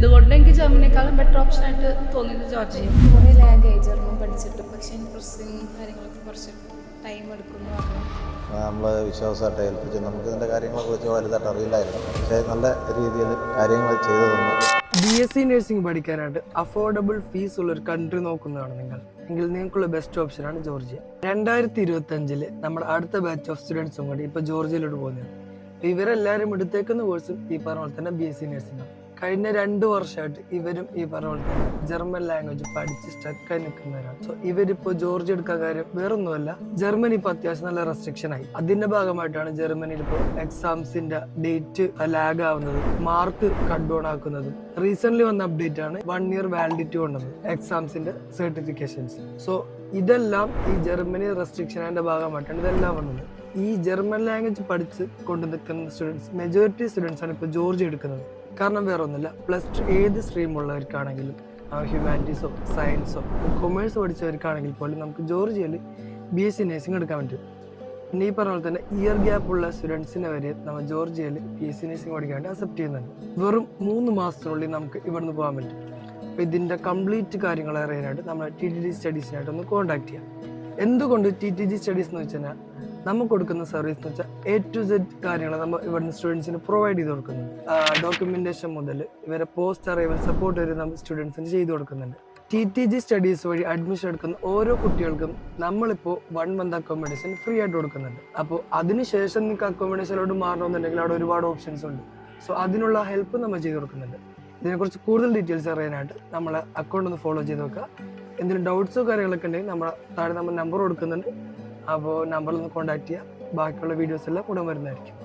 എന്തുകൊണ്ട് എനിക്ക് ജർമ്മനിയേക്കാളും better option ആയിട്ട് തോന്നിയത് ജോർജിയ. കുറേ ലാഗായി ജർമ്മൻ പഠിച്ചിട്ട്, പക്ഷേ പ്രോസസ്സിങ് കാര്യങ്ങളൊക്കെ കുറച്ച് ടൈം എടുക്കുന്നു പറഞ്ഞു. നമ്മൾ വിശ്വാസമായിട്ട് ഏൽപ്പിച്ചു. നമുക്ക് ഇതിൻ്റെ കാര്യങ്ങളെക്കുറിച്ച് വലുതായിട്ട് അറിയില്ലായിരുന്നു, പക്ഷേ നല്ല രീതിയിൽ കാര്യങ്ങൾ ചെയ്തു തന്നു. BSc നഴ്സിംഗ് പഠിക്കാനായിട്ട് അഫോർഡബിൾ ഫീസ് ഉള്ള ഒരു കൺട്രി നോക്കുന്നതാണ് നിങ്ങൾ എങ്കിൽ നിങ്ങൾക്കുള്ള ബെസ്റ്റ് ഓപ്ഷനാണ് ജോർജിയ. 2025 നമ്മുടെ അടുത്ത ബാച്ച് ഓഫ് സ്റ്റുഡൻസും കൂടി ഇപ്പോൾ ജോർജിയയിലോട്ട് പോകുന്നതാണ്. ഇവരെല്ലാവരും എടുത്തേക്കുന്ന കോഴ്സും ഈ പറഞ്ഞ പോലെ തന്നെ BSc നഴ്സിംഗ് ആണ്. കഴിഞ്ഞ 2 വർഷമായിട്ട് ഇവരും ഈ പറഞ്ഞ പോലെ തന്നെ ജർമ്മൻ ലാംഗ്വേജ് പഠിച്ച് സ്റ്റക്കായി നിൽക്കുന്നവരാണ്. സോ ഇവരിപ്പോൾ ജോർജിയ എടുക്കാൻ കാര്യം വേറൊന്നുമല്ല, ജർമ്മനി ഇപ്പോൾ അത്യാവശ്യം നല്ല റെസ്ട്രിക്ഷൻ ആയി. അതിന്റെ ഭാഗമായിട്ടാണ് ജർമ്മനിയിൽ ഇപ്പോൾ എക്സാംസിന്റെ ഡേറ്റ് ലാഗ് ആവുന്നത്, മാർക്ക് കട്ട് ഡൗൺ ആക്കുന്നതും. റീസെന്റ് വന്ന അപ്ഡേറ്റ് ആണ് 1 year വാലിഡിറ്റി കൊണ്ടത് എക്സാംസിന്റെ സർട്ടിഫിക്കേഷൻസ്. സോ ഇതെല്ലാം ഈ ജർമ്മനി റെസ്ട്രിക്ഷൻ്റെ ഭാഗമായിട്ടാണ് ഇതെല്ലാം വന്നത്. ഈ ജർമ്മൻ ലാംഗ്വേജ് പഠിച്ച് കൊണ്ടു നിൽക്കുന്ന സ്റ്റുഡൻസ്, മെജോറിറ്റി സ്റ്റുഡൻസ് ആണ് ഇപ്പോൾ ജോർജിയ എടുക്കുന്നത്. കാരണം വേറെ ഒന്നുമില്ല, +2 ഏത് സ്ട്രീം ഉള്ളവർക്കാണെങ്കിലും, ഹ്യൂമാനിറ്റീസോ സയൻസോ കൊമേഴ്സ് പഠിച്ചവർക്കാണെങ്കിൽ പോലും നമുക്ക് ജോർജിയയിൽ BSc നഴ്സിംഗ് എടുക്കാൻ പറ്റും. പിന്നെ ഈ പറഞ്ഞ പോലെ തന്നെ ഇയർ ഗ്യാപ്പ് ഉള്ള സ്റ്റുഡൻസിനെ വരെ നമ്മൾ ജോർജിയയിൽ BSc നഴ്സിംഗ് പഠിക്കാൻ വേണ്ടി അക്സെപ്റ്റ് ചെയ്യുന്നുണ്ട്. വെറും 3 മാസത്തിനുള്ളിൽ നമുക്ക് ഇവിടുന്ന് പോകാൻ പറ്റും. അപ്പോൾ ഇതിൻ്റെ കംപ്ലീറ്റ് കാര്യങ്ങൾ അറിയാനായിട്ട് നമ്മൾ TTG സ്റ്റഡീസിനായിട്ട് ഒന്ന് കോൺടാക്ട് ചെയ്യാം. എന്തുകൊണ്ട് TTG സ്റ്റഡീസ് എന്ന് വെച്ച് കഴിഞ്ഞാൽ നമുക്ക് കൊടുക്കുന്ന സർവീസ് എന്ന് വെച്ചാൽ A to Z കാര്യങ്ങൾ നമ്മൾ ഇവിടുന്ന് സ്റ്റുഡൻസിന് പ്രൊവൈഡ് ചെയ്ത് കൊടുക്കുന്നുണ്ട്. ഡോക്യുമെന്റേഷൻ മുതൽ ഇവരെ പോസ്റ്റ് അറൈവൽ സപ്പോർട്ട് വരെ നമ്മൾ സ്റ്റുഡൻസിന് ചെയ്ത് കൊടുക്കുന്നുണ്ട്. TTG സ്റ്റഡീസ് വഴി അഡ്മിഷൻ എടുക്കുന്ന ഓരോ കുട്ടികൾക്കും നമ്മളിപ്പോൾ 1 month അക്കോമഡേഷൻ ഫ്രീ ആയിട്ട് കൊടുക്കുന്നുണ്ട്. അപ്പോൾ അതിനുശേഷം നിങ്ങൾക്ക് അക്കോമഡേഷനിലോട്ട് മാറണമെന്നുണ്ടെങ്കിൽ അവിടെ ഒരുപാട് ഓപ്ഷൻസ് ഉണ്ട്. സോ അതിനുള്ള ഹെൽപ്പ് നമ്മൾ ചെയ്ത് കൊടുക്കുന്നുണ്ട്. ഇതിനെക്കുറിച്ച് കൂടുതൽ ഡീറ്റെയിൽസ് അറിയാനായിട്ട് നമ്മളെ അക്കൗണ്ട് ഒന്ന് ഫോളോ ചെയ്ത് നോക്കുക. എന്തെങ്കിലും ഡൗട്ട്സോ കാര്യങ്ങളൊക്കെ ഉണ്ടെങ്കിൽ നമ്മളെ താഴെ നമ്മൾ നമ്പർ കൊടുക്കുന്നുണ്ട്. അപ്പോൾ നമ്പറിൽ ഒന്ന് കോൺടാക്ട് ചെയ്യുക. ബാക്കിയുള്ള വീഡിയോസ് എല്ലാം ഉടൻ വരുന്നതായിരിക്കും.